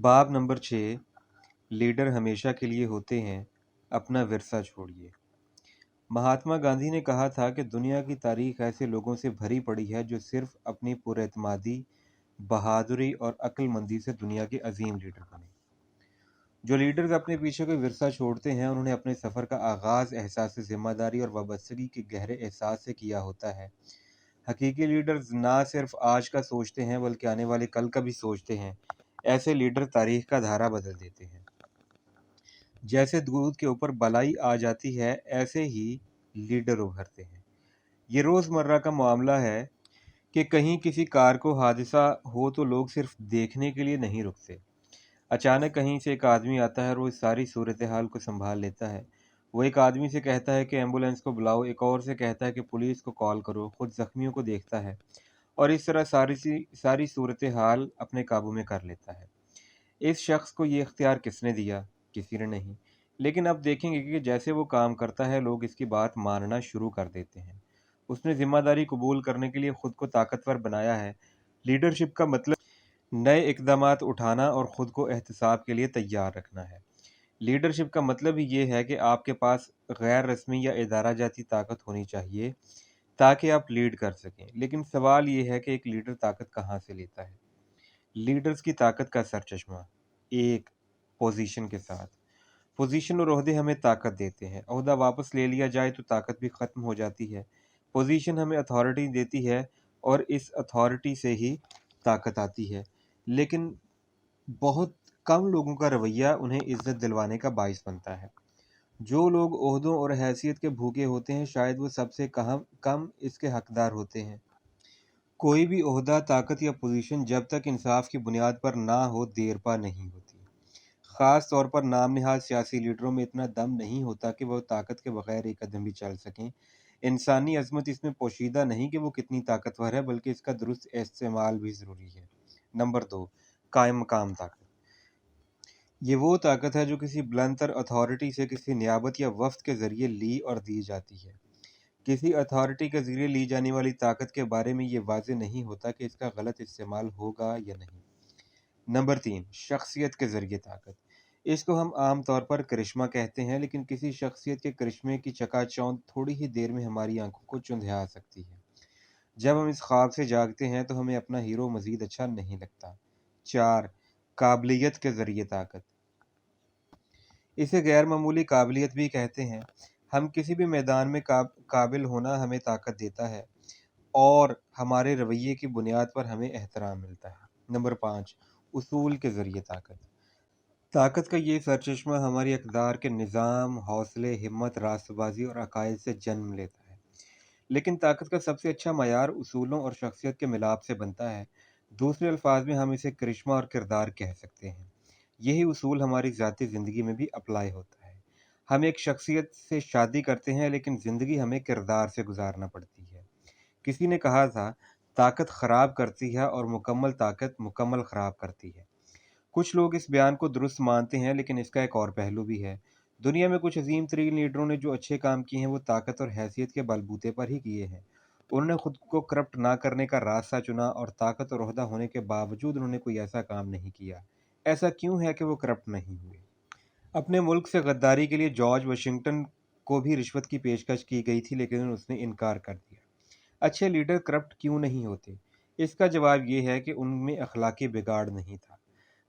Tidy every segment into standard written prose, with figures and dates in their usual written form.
باب number 6 leader ہمیشہ کے لیے ہوتے ہیں، اپنا ورثہ چھوڑیے۔ مہاتما گاندھی نے کہا تھا کہ دنیا کی تاریخ ایسے لوگوں سے بھری پڑی ہے جو صرف اپنی پر اعتمادی، بہادری اور عقل مندی سے دنیا کے عظیم لیڈر بنے۔ جو لیڈرز اپنے پیچھے کوئی ورثہ چھوڑتے ہیں انہوں نے اپنے سفر کا آغاز احساس ذمہ داری اور وابستگی کے گہرے احساس سے کیا ہوتا ہے۔ حقیقی لیڈرز نہ صرف آج کا سوچتے ہیں بلکہ آنے والے کل کا بھی سوچتے ہیں۔ ایسے لیڈر تاریخ کا دھارا بدل دیتے ہیں۔ جیسے دودھ کے اوپر بالائی آ جاتی ہے ایسے ہی لیڈر ابھرتے ہیں۔ یہ روزمرہ کا معاملہ ہے کہ کہیں کسی کار کو حادثہ ہو تو لوگ صرف دیکھنے کے لیے نہیں رکتے۔ اچانک کہیں سے ایک آدمی آتا ہے اور وہ اس ساری صورتحال کو سنبھال لیتا ہے۔ وہ ایک آدمی سے کہتا ہے کہ ایمبولینس کو بلاؤ، ایک اور سے کہتا ہے کہ پولیس کو کال کرو، خود زخمیوں کو دیکھتا ہے اور اس طرح ساری صورتحال اپنے قابو میں کر لیتا ہے۔ اس شخص کو یہ اختیار کس نے دیا؟ کسی نے نہیں۔ لیکن اب دیکھیں گے کہ جیسے وہ کام کرتا ہے لوگ اس کی بات ماننا شروع کر دیتے ہیں۔ اس نے ذمہ داری قبول کرنے کے لیے خود کو طاقتور بنایا ہے۔ لیڈرشپ کا مطلب نئے اقدامات اٹھانا اور خود کو احتساب کے لیے تیار رکھنا ہے۔ لیڈرشپ کا مطلب ہی یہ ہے کہ آپ کے پاس غیر رسمی یا ادارہ جاتی طاقت ہونی چاہیے تاکہ آپ لیڈ کر سکیں۔ لیکن سوال یہ ہے کہ ایک لیڈر طاقت کہاں سے لیتا ہے؟ لیڈرز کی طاقت کا سرچشمہ ایک پوزیشن کے ساتھ۔ پوزیشن اور عہدے ہمیں طاقت دیتے ہیں۔ عہدہ واپس لے لیا جائے تو طاقت بھی ختم ہو جاتی ہے۔ پوزیشن ہمیں اتھارٹی دیتی ہے اور اس اتھارٹی سے ہی طاقت آتی ہے، لیکن بہت کم لوگوں کا رویہ انہیں عزت دلوانے کا باعث بنتا ہے۔ جو لوگ عہدوں اور حیثیت کے بھوکے ہوتے ہیں شاید وہ سب سے کم اس کے حقدار ہوتے ہیں۔ کوئی بھی عہدہ، طاقت یا پوزیشن جب تک انصاف کی بنیاد پر نہ ہو دیر پا نہیں ہوتی۔ خاص طور پر نام نہاد سیاسی لیڈروں میں اتنا دم نہیں ہوتا کہ وہ طاقت کے بغیر ایک قدم بھی چل سکیں۔ انسانی عظمت اس میں پوشیدہ نہیں کہ وہ کتنی طاقتور ہے بلکہ اس کا درست استعمال بھی ضروری ہے۔ نمبر 2 قائم مقام طاقت۔ یہ وہ طاقت ہے جو کسی بلند تر اتھارٹی سے کسی نیابت یا وفد کے ذریعے لی اور دی جاتی ہے۔ کسی اتھارٹی کے ذریعے لی جانے والی طاقت کے بارے میں یہ واضح نہیں ہوتا کہ اس کا غلط استعمال ہوگا یا نہیں۔ نمبر 3 شخصیت کے ذریعے طاقت۔ اس کو ہم عام طور پر کرشمہ کہتے ہیں، لیکن کسی شخصیت کے کرشمے کی چکا چوند تھوڑی ہی دیر میں ہماری آنکھوں کو چندھیا سکتی ہے۔ جب ہم اس خواب سے جاگتے ہیں تو ہمیں اپنا ہیرو مزید اچھا نہیں لگتا۔ 4 قابلیت کے ذریعے طاقت۔ اسے غیر معمولی قابلیت بھی کہتے ہیں۔ ہم کسی بھی میدان میں قابل ہونا ہمیں طاقت دیتا ہے اور ہمارے رویے کی بنیاد پر ہمیں احترام ملتا ہے۔ نمبر 5 اصول کے ذریعے طاقت۔ طاقت کا یہ سرچشمہ ہماری اقدار کے نظام، حوصلے، ہمت، راست بازی اور عقائد سے جنم لیتا ہے۔ لیکن طاقت کا سب سے اچھا معیار اصولوں اور شخصیت کے ملاپ سے بنتا ہے۔ دوسرے الفاظ میں ہم اسے کرشمہ اور کردار کہہ سکتے ہیں۔ یہی اصول ہماری ذاتی زندگی میں بھی اپلائی ہوتا ہے۔ ہم ایک شخصیت سے شادی کرتے ہیں لیکن زندگی ہمیں کردار سے گزارنا پڑتی ہے۔ کسی نے کہا تھا طاقت خراب کرتی ہے اور مکمل طاقت مکمل خراب کرتی ہے۔ کچھ لوگ اس بیان کو درست مانتے ہیں لیکن اس کا ایک اور پہلو بھی ہے۔ دنیا میں کچھ عظیم ترین لیڈروں نے جو اچھے کام کیے ہیں وہ طاقت اور حیثیت کے بلبوتے پر ہی کیے ہیں۔ انہوں نے خود کو کرپٹ نہ کرنے کا راستہ چنا اور طاقت اور عہدہ ہونے کے باوجود انہوں نے کوئی ایسا کام نہیں کیا۔ ایسا کیوں ہے کہ وہ کرپٹ نہیں ہوئے؟ اپنے ملک سے غداری کے لیے جارج واشنگٹن کو بھی رشوت کی پیشکش کی گئی تھی لیکن اس نے انکار کر دیا۔ اچھے لیڈر کرپٹ کیوں نہیں ہوتے؟ اس کا جواب یہ ہے کہ ان میں اخلاقی بگاڑ نہیں تھا۔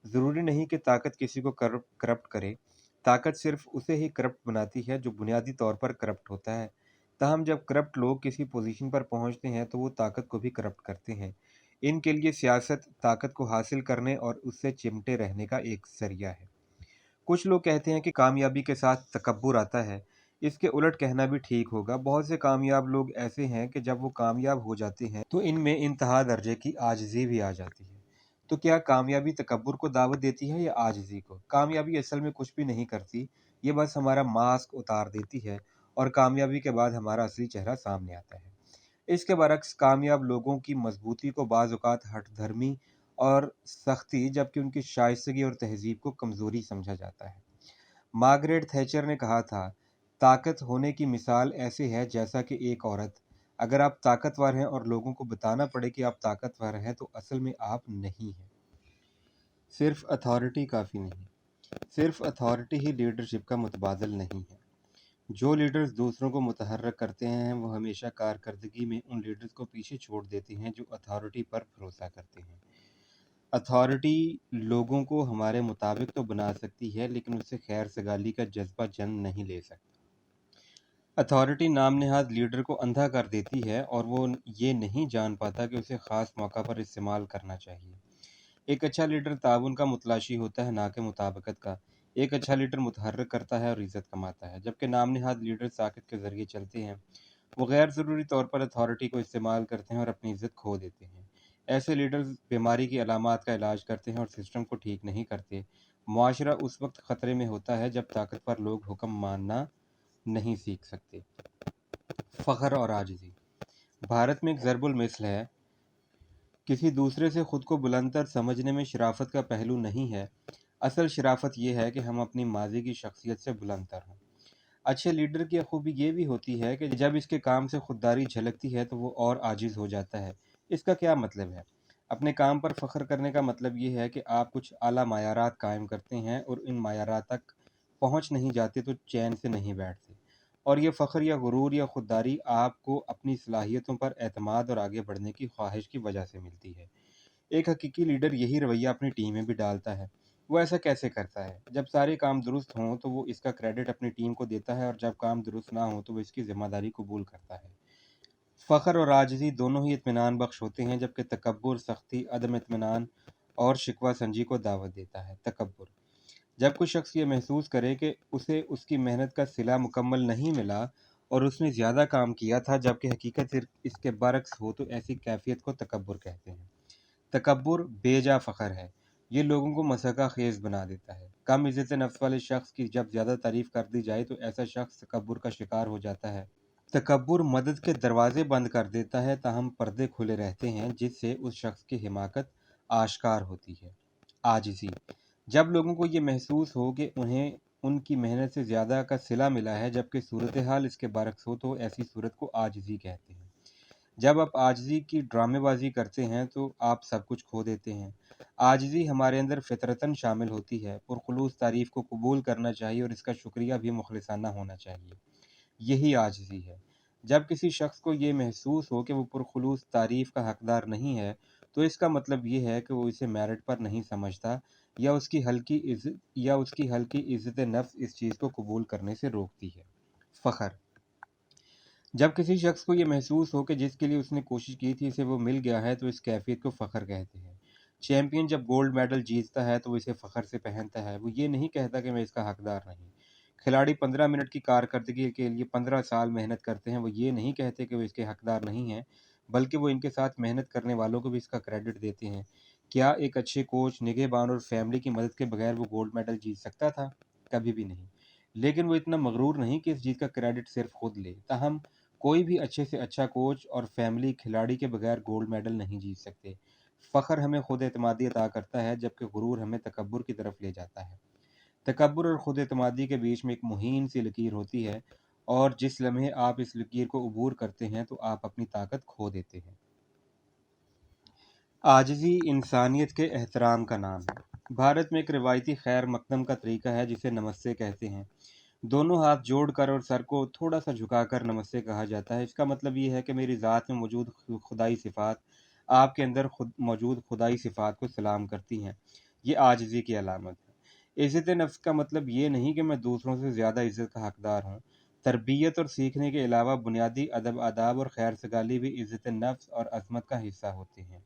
ضروری نہیں کہ طاقت کسی کو کرپٹ کرے، طاقت صرف اسے ہی کرپٹ بناتی ہے جو بنیادی طور پر کرپٹ ہوتا ہے۔ تاہم جب کرپٹ لوگ کسی پوزیشن پر پہنچتے ہیں تو وہ طاقت کو بھی کرپٹ کرتے ہیں۔ ان کے لیے سیاست طاقت کو حاصل کرنے اور اس سے چمٹے رہنے کا ایک ذریعہ ہے۔ کچھ لوگ کہتے ہیں کہ کامیابی کے ساتھ تکبر آتا ہے۔ اس کے الٹ کہنا بھی ٹھیک ہوگا۔ بہت سے کامیاب لوگ ایسے ہیں کہ جب وہ کامیاب ہو جاتے ہیں تو ان میں انتہا درجے کی عاجزی بھی آ جاتی ہے۔ تو کیا کامیابی تکبر کو دعوت دیتی ہے یا عاجزی کو؟ کامیابی اصل میں کچھ بھی نہیں کرتی، یہ بس ہمارا ماسک اتار دیتی ہے اور کامیابی کے بعد ہمارا اصلی چہرہ سامنے آتا ہے۔ اس کے برعکس کامیاب لوگوں کی مضبوطی کو بعض اوقات ہٹ دھرمی اور سختی جبکہ ان کی شائستگی اور تہذیب کو کمزوری سمجھا جاتا ہے۔ مارگریٹ تھیچر نے کہا تھا طاقت ہونے کی مثال ایسے ہے جیسا کہ ایک عورت۔ اگر آپ طاقتور ہیں اور لوگوں کو بتانا پڑے کہ آپ طاقتور ہیں تو اصل میں آپ نہیں ہیں۔ صرف اتھارٹی کافی نہیں، صرف اتھارٹی ہی لیڈرشپ کا متبادل نہیں ہے۔ جو لیڈرز دوسروں کو متحرک کرتے ہیں وہ ہمیشہ کارکردگی میں ان لیڈرز کو پیچھے چھوڑ دیتے ہیں جو اتھارٹی پر بھروسہ کرتے ہیں۔ اتھارٹی لوگوں کو ہمارے مطابق تو بنا سکتی ہے لیکن اس سے خیر سگالی کا جذبہ جنم نہیں لے سکتی۔ اتھارٹی نام نہاد لیڈر کو اندھا کر دیتی ہے اور وہ یہ نہیں جان پاتا کہ اسے خاص موقع پر استعمال کرنا چاہیے۔ ایک اچھا لیڈر تعاون کا متلاشی ہوتا ہے، نہ کہ مطابقت کا۔ ایک اچھا لیڈر متحرک کرتا ہے اور عزت کماتا ہے، جبکہ نام نہاد لیڈر طاقت کے ذریعے چلتے ہیں۔ وہ غیر ضروری طور پر اتھارٹی کو استعمال کرتے ہیں اور اپنی عزت کھو دیتے ہیں۔ ایسے لیڈرز بیماری کی علامات کا علاج کرتے ہیں اور سسٹم کو ٹھیک نہیں کرتے۔ معاشرہ اس وقت خطرے میں ہوتا ہے جب طاقتور لوگ حکم ماننا نہیں سیکھ سکتے۔ فخر اور عاجزی۔ بھارت میں ایک ضرب المثل ہے، کسی دوسرے سے خود کو بلند تر سمجھنے میں شرافت کا پہلو نہیں ہے۔ اصل شرافت یہ ہے کہ ہم اپنی ماضی کی شخصیت سے بلند تر ہوں۔ اچھے لیڈر کی خوبی یہ بھی ہوتی ہے کہ جب اس کے کام سے خودداری جھلکتی ہے تو وہ اور عاجز ہو جاتا ہے۔ اس کا کیا مطلب ہے؟ اپنے کام پر فخر کرنے کا مطلب یہ ہے کہ آپ کچھ اعلیٰ معیارات قائم کرتے ہیں اور ان معیارات تک پہنچ نہیں جاتے تو چین سے نہیں بیٹھتے، اور یہ فخر یا غرور یا خودداری آپ کو اپنی صلاحیتوں پر اعتماد اور آگے بڑھنے کی خواہش کی وجہ سے ملتی ہے۔ ایک حقیقی لیڈر یہی رویہ اپنی ٹیم میں بھی ڈالتا ہے۔ وہ ایسا کیسے کرتا ہے؟ جب سارے کام درست ہوں تو وہ اس کا کریڈٹ اپنی ٹیم کو دیتا ہے، اور جب کام درست نہ ہوں تو وہ اس کی ذمہ داری قبول کرتا ہے۔ فخر اور عاجزی دونوں ہی اطمینان بخش ہوتے ہیں، جبکہ تکبر سختی، عدم اطمینان اور شکوہ سنجی کو دعوت دیتا ہے۔ تکبر: جب کوئی شخص یہ محسوس کرے کہ اسے اس کی محنت کا صلہ مکمل نہیں ملا اور اس نے زیادہ کام کیا تھا جبکہ حقیقت اس کے برعکس ہو، تو ایسی کیفیت کو تکبر کہتے ہیں۔ تکبر بے جا فخر ہے، یہ لوگوں کو مسخہ خیز بنا دیتا ہے۔ کم عزت نفس والے شخص کی جب زیادہ تعریف کر دی جائے تو ایسا شخص تکبر کا شکار ہو جاتا ہے۔ تکبر مدد کے دروازے بند کر دیتا ہے، تاہم پردے کھلے رہتے ہیں جس سے اس شخص کی حماقت آشکار ہوتی ہے۔ عاجزی: جب لوگوں کو یہ محسوس ہو کہ انہیں ان کی محنت سے زیادہ کا صلہ ملا ہے جبکہ صورتحال اس کے برعکس ہو، تو ایسی صورت کو عاجزی کہتے ہیں۔ جب آپ عاجزی کی ڈرامے بازی کرتے ہیں تو آپ سب کچھ کھو دیتے ہیں۔ عاجزی ہمارے اندر فطرتاً شامل ہوتی ہے۔ پرخلوص تعریف کو قبول کرنا چاہیے اور اس کا شکریہ بھی مخلصانہ ہونا چاہیے۔ یہی عاجزی ہے۔ جب کسی شخص کو یہ محسوس ہو کہ وہ پرخلوص تعریف کا حقدار نہیں ہے، تو اس کا مطلب یہ ہے کہ وہ اسے میرٹ پر نہیں سمجھتا، یا اس کی ہلکی عزت نفس اس چیز کو قبول کرنے سے روکتی ہے۔ فخر: جب کسی شخص کو یہ محسوس ہو کہ جس کے لیے اس نے کوشش کی تھی اسے وہ مل گیا ہے، تو اس کیفیت کو فخر کہتے ہیں۔ چیمپئن جب گولڈ میڈل جیتتا ہے تو وہ اسے فخر سے پہنتا ہے، وہ یہ نہیں کہتا کہ میں اس کا حقدار نہیں۔ کھلاڑی 15 منٹ کی کارکردگی کے لیے 15 سال محنت کرتے ہیں، وہ یہ نہیں کہتے کہ وہ اس کے حقدار نہیں ہیں، بلکہ وہ ان کے ساتھ محنت کرنے والوں کو بھی اس کا کریڈٹ دیتے ہیں۔ کیا ایک اچھے کوچ، نگہبان اور فیملی کی مدد کے بغیر وہ گولڈ میڈل جیت سکتا تھا؟ کبھی بھی نہیں۔ لیکن وہ اتنا مغرور نہیں کہ اس جیت کا کریڈٹ صرف خود لے۔ تاہم کوئی بھی اچھے سے اچھا کوچ اور فیملی کھلاڑی کے بغیر گولڈ میڈل نہیں جیت سکتے۔ فخر ہمیں خود اعتمادی عطا کرتا ہے، جبکہ غرور ہمیں تکبر کی طرف لے جاتا ہے۔ تکبر اور خود اعتمادی کے بیچ میں ایک مہین سی لکیر ہوتی ہے، اور جس لمحے آپ اس لکیر کو عبور کرتے ہیں تو آپ اپنی طاقت کھو دیتے ہیں۔ عاجزی انسانیت کے احترام کا نام ہے۔ بھارت میں ایک روایتی خیر مقدم کا طریقہ ہے جسے نمستے کہتے ہیں۔ دونوں ہاتھ جوڑ کر اور سر کو تھوڑا سا جھکا کر نمستے کہا جاتا ہے۔ اس کا مطلب یہ ہے کہ میری ذات میں موجود خدائی صفات آپ کے اندر موجود خدائی صفات کو سلام کرتی ہیں۔ یہ عاجزی کی علامت ہے۔ عزت نفس کا مطلب یہ نہیں کہ میں دوسروں سے زیادہ عزت کا حقدار ہوں۔ تربیت اور سیکھنے کے علاوہ بنیادی ادب آداب اور خیر سگالی بھی عزت نفس اور عظمت کا حصہ ہوتے ہیں۔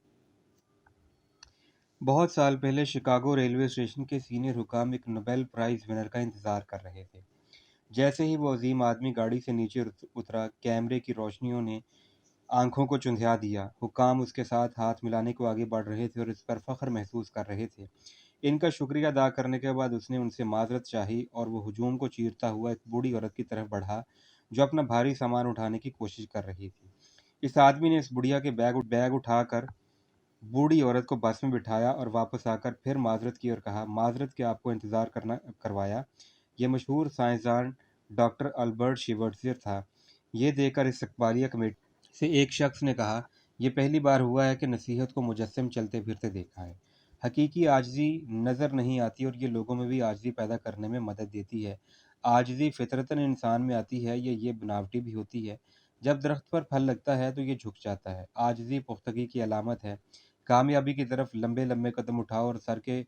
بہت سال پہلے شکاگو ریلوے اسٹیشن کے سینئر حکام ایک نوبل پرائز ونر کا انتظار کر رہے تھے۔ جیسے ہی وہ عظیم آدمی گاڑی سے نیچے اترا، کیمرے کی روشنیوں نے آنکھوں کو چندھیا دیا۔ حکام اس کے ساتھ ہاتھ ملانے کو آگے بڑھ رہے تھے اور اس پر فخر محسوس کر رہے تھے۔ ان کا شکریہ ادا کرنے کے بعد اس نے ان سے معذرت چاہی اور وہ ہجوم کو چیرتا ہوا ایک بوڑھی عورت کی طرف بڑھا جو اپنا بھاری سامان اٹھانے کی کوشش کر رہی تھی۔ اس آدمی نے اس بڑھیا کے بیگ اٹھا کر بوڑھی عورت کو بس میں بٹھایا اور واپس آ کر پھر معذرت کی اور کہا، معذرت کہ آپ کو انتظار کروایا۔ یہ مشہور سائنسدان ڈاکٹر البرٹ شوائٹزر تھا۔ یہ دیکھ کر استقبالیہ کمیٹی سے ایک شخص نے کہا، یہ پہلی بار ہوا ہے کہ نصیحت کو مجسم چلتے پھرتے دیکھا ہے۔ حقیقی عاجزی نظر نہیں آتی اور یہ لوگوں میں بھی عاجزی پیدا کرنے میں مدد دیتی ہے۔ عاجزی فطرتاً انسان میں آتی ہے یا یہ بناوٹی بھی ہوتی ہے؟ جب درخت پر پھل لگتا ہے تو یہ جھک جاتا ہے۔ عاجزی پختگی کی علامت ہے۔ کامیابی کی طرف لمبے لمبے قدم اٹھاؤ اور سر کے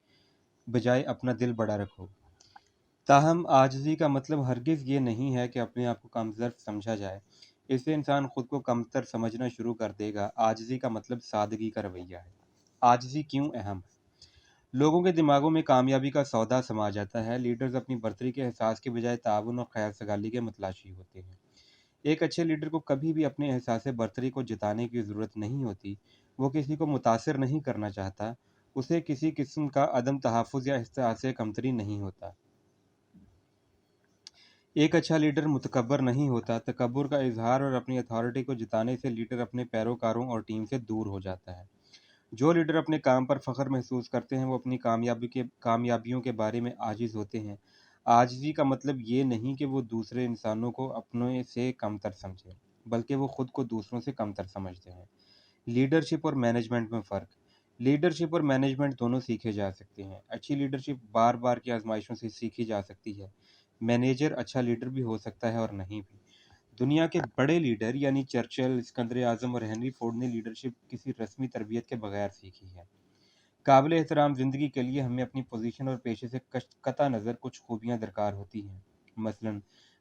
بجائے اپنا دل بڑا رکھو۔ تاہم عاجزی کا مطلب ہرگز یہ نہیں ہے کہ اپنے آپ کو کمتر سمجھا جائے، اس سے انسان خود کو کمتر سمجھنا شروع کر دے گا۔ عاجزی کا مطلب سادگی کا رویہ ہے۔ عاجزی کیوں اہم ہے؟ لوگوں کے دماغوں میں کامیابی کا سودا سما جاتا ہے۔ لیڈرز اپنی برتری کے احساس کے بجائے تعاون اور خیر سگالی کے متلاشی ہوتے ہیں۔ ایک اچھے لیڈر کو کبھی بھی اپنے احساس برتری کو جتانے کی ضرورت نہیں ہوتی۔ وہ کسی کو متاثر نہیں کرنا چاہتا۔ اسے کسی قسم کا عدم تحفظ یا احساس کمتری نہیں ہوتا۔ ایک اچھا لیڈر متکبر نہیں ہوتا۔ تکبر کا اظہار اور اپنی اتھارٹی کو جتانے سے لیڈر اپنے پیروکاروں اور ٹیم سے دور ہو جاتا ہے۔ جو لیڈر اپنے کام پر فخر محسوس کرتے ہیں وہ اپنی کامیابیوں کے بارے میں عاجز ہوتے ہیں۔ عاجزی کا مطلب یہ نہیں کہ وہ دوسرے انسانوں کو اپنے سے کمتر سمجھیں، بلکہ وہ خود کو دوسروں سے کمتر سمجھتے ہیں۔ لیڈرشپ اور مینجمنٹ میں فرق۔ لیڈرشپ اور مینجمنٹ دونوں سیکھے جا سکتے ہیں۔ اچھی لیڈرشپ بار بار کی آزمائشوں سے سیکھی جا سکتی ہے۔ مینیجر اچھا لیڈر بھی ہو سکتا ہے اور نہیں بھی۔ دنیا کے بڑے لیڈر یعنی چرچل، اسکندر اعظم اور ہنری فورڈ نے لیڈرشپ کسی رسمی تربیت کے بغیر سیکھی ہے۔ قابل احترام زندگی کے لیے ہمیں اپنی پوزیشن اور پیشے سے قطع نظر کچھ خوبیاں درکار ہوتی ہیں۔ مثلا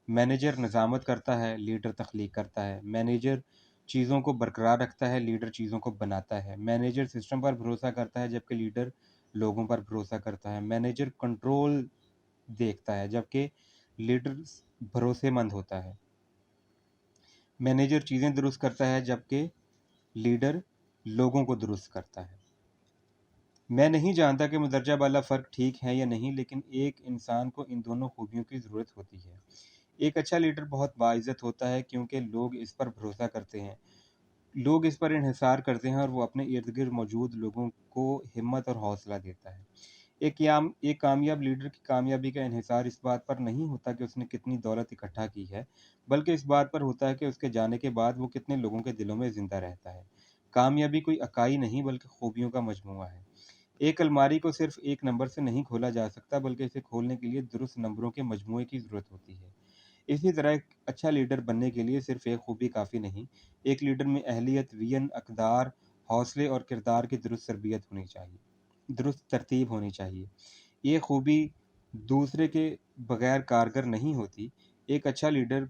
مینیجر نظامت کرتا ہے، لیڈر تخلیق کرتا ہے۔ مینیجر چیزوں کو برقرار رکھتا ہے، لیڈر چیزوں کو بناتا ہے۔ مینیجر سسٹم پر بھروسہ کرتا ہے جبکہ لیڈر لوگوں پر بھروسہ کرتا ہے۔ مینیجر کنٹرول دیکھتا ہے جبکہ لیڈر بھروسے مند ہوتا ہے۔ مینیجر چیزیں درست کرتا ہے جبکہ لیڈر لوگوں کو درست کرتا ہے۔ میں نہیں جانتا کہ مندرجہ بالا فرق ٹھیک ہے یا نہیں، لیکن ایک انسان کو ان دونوں خوبیوں کی ضرورت ہوتی ہے۔ ایک اچھا لیڈر بہت باعزت ہوتا ہے کیونکہ لوگ اس پر بھروسہ کرتے ہیں، لوگ اس پر انحصار کرتے ہیں اور وہ اپنے ارد گرد موجود لوگوں کو ہمت اور حوصلہ دیتا ہے۔ ایک کامیاب لیڈر کی کامیابی کا انحصار اس بات پر نہیں ہوتا کہ اس نے کتنی دولت اکٹھا کی ہے، بلکہ اس بات پر ہوتا ہے کہ اس کے جانے کے بعد وہ کتنے لوگوں کے دلوں میں زندہ رہتا ہے۔ کامیابی کوئی اکائی نہیں بلکہ خوبیوں کا مجموعہ ہے۔ ایک الماری کو صرف ایک نمبر سے نہیں کھولا جا سکتا، بلکہ اسے کھولنے کے لیے درست نمبروں کے مجموعے کی ضرورت ہوتی ہے۔ اسی طرح ایک اچھا لیڈر بننے کے لیے صرف ایک خوبی کافی نہیں۔ ایک لیڈر میں اہلیت، وژن، اقدار، حوصلے اور کردار کی درست ترتیب ہونی چاہیے۔ یہ خوبی دوسرے کے بغیر کارگر نہیں ہوتی۔ ایک اچھا لیڈر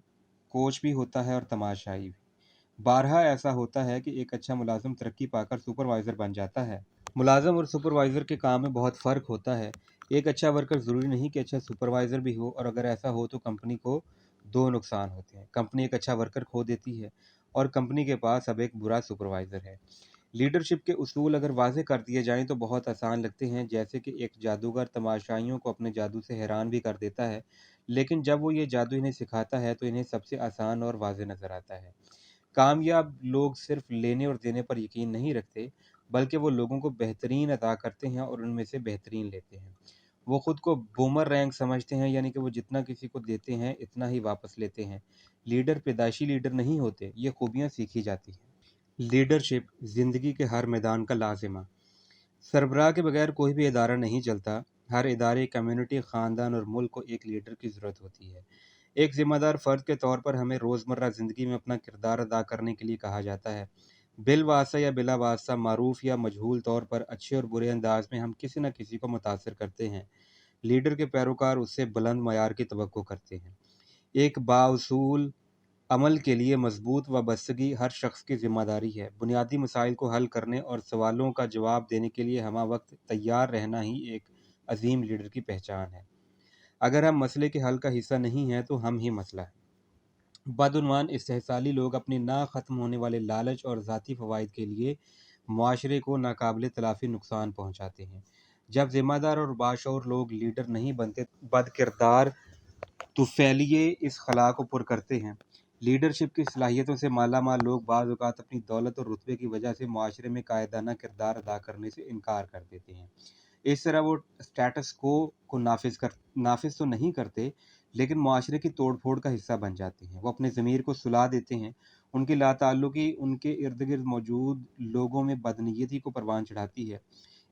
کوچ بھی ہوتا ہے اور تماشائی بھی۔ بارہا ایسا ہوتا ہے کہ ایک اچھا ملازم ترقی پا کر سپروائزر بن جاتا ہے۔ ملازم اور سپروائزر کے کام میں بہت فرق ہوتا ہے۔ ایک اچھا ورکر ضروری نہیں کہ اچھا سپروائزر بھی ہو، اور اگر ایسا ہو تو کمپنی کو دو نقصان ہوتے ہیں۔ کمپنی ایک اچھا ورکر کھو دیتی ہے اور کمپنی کے پاس اب ایک برا سپروائزر ہے۔ لیڈرشپ کے اصول اگر واضح کر دیے جائیں تو بہت آسان لگتے ہیں، جیسے کہ ایک جادوگر تماشائیوں کو اپنے جادو سے حیران بھی کر دیتا ہے، لیکن جب وہ یہ جادو انہیں سکھاتا ہے تو انہیں سب سے آسان اور واضح نظر آتا ہے۔ کامیاب لوگ صرف لینے اور دینے پر یقین نہیں رکھتے، بلکہ وہ لوگوں کو بہترین عطا کرتے ہیں اور ان میں سے بہترین لیتے ہیں۔ وہ خود کو بومر رینگ سمجھتے ہیں، یعنی کہ وہ جتنا کسی کو دیتے ہیں اتنا ہی واپس لیتے ہیں۔ لیڈر پیدائشی لیڈر نہیں ہوتے، یہ خوبیاں سیکھی جاتی ہیں۔ لیڈرشپ زندگی کے ہر میدان کا لازمہ۔ سربراہ کے بغیر کوئی بھی ادارہ نہیں چلتا۔ ہر ادارے، کمیونٹی، خاندان اور ملک کو ایک لیڈر کی ضرورت ہوتی ہے۔ ایک ذمہ دار فرد کے طور پر ہمیں روزمرہ زندگی میں اپنا کردار ادا کرنے کے لیے کہا جاتا ہے۔ بالواسطہ یا بلا واسطہ، معروف یا مجہول طور پر، اچھے اور برے انداز میں ہم کسی نہ کسی کو متاثر کرتے ہیں۔ لیڈر کے پیروکار اس سے بلند معیار کی توقع کرتے ہیں۔ ایک بااصول عمل کے لیے مضبوط وابستگی ہر شخص کی ذمہ داری ہے۔ بنیادی مسائل کو حل کرنے اور سوالوں کا جواب دینے کے لیے ہمہ وقت تیار رہنا ہی ایک عظیم لیڈر کی پہچان ہے۔ اگر ہم مسئلے کے حل کا حصہ نہیں ہیں تو ہم ہی مسئلہ ہیں۔ بدعنوان استحصالی لوگ اپنی نہ ختم ہونے والے لالچ اور ذاتی فوائد کے لیے معاشرے کو ناقابل تلافی نقصان پہنچاتے ہیں۔ جب ذمہ دار اور باشعور لوگ لیڈر نہیں بنتے، بد کردار طفیلیے اس خلا کو پر کرتے ہیں۔ لیڈرشپ کی صلاحیتوں سے مالا مال لوگ بعض اوقات اپنی دولت اور رتبے کی وجہ سے معاشرے میں قائدانہ کردار ادا کرنے سے انکار کر دیتے ہیں۔ اس طرح وہ سٹیٹس کو نافذ تو نہیں کرتے، لیکن معاشرے کی توڑ پھوڑ کا حصہ بن جاتے ہیں۔ وہ اپنے ضمیر کو سلا دیتے ہیں۔ ان کی لا تعلقی ان کے ارد گرد موجود لوگوں میں بدنیتی کو پروان چڑھاتی ہے۔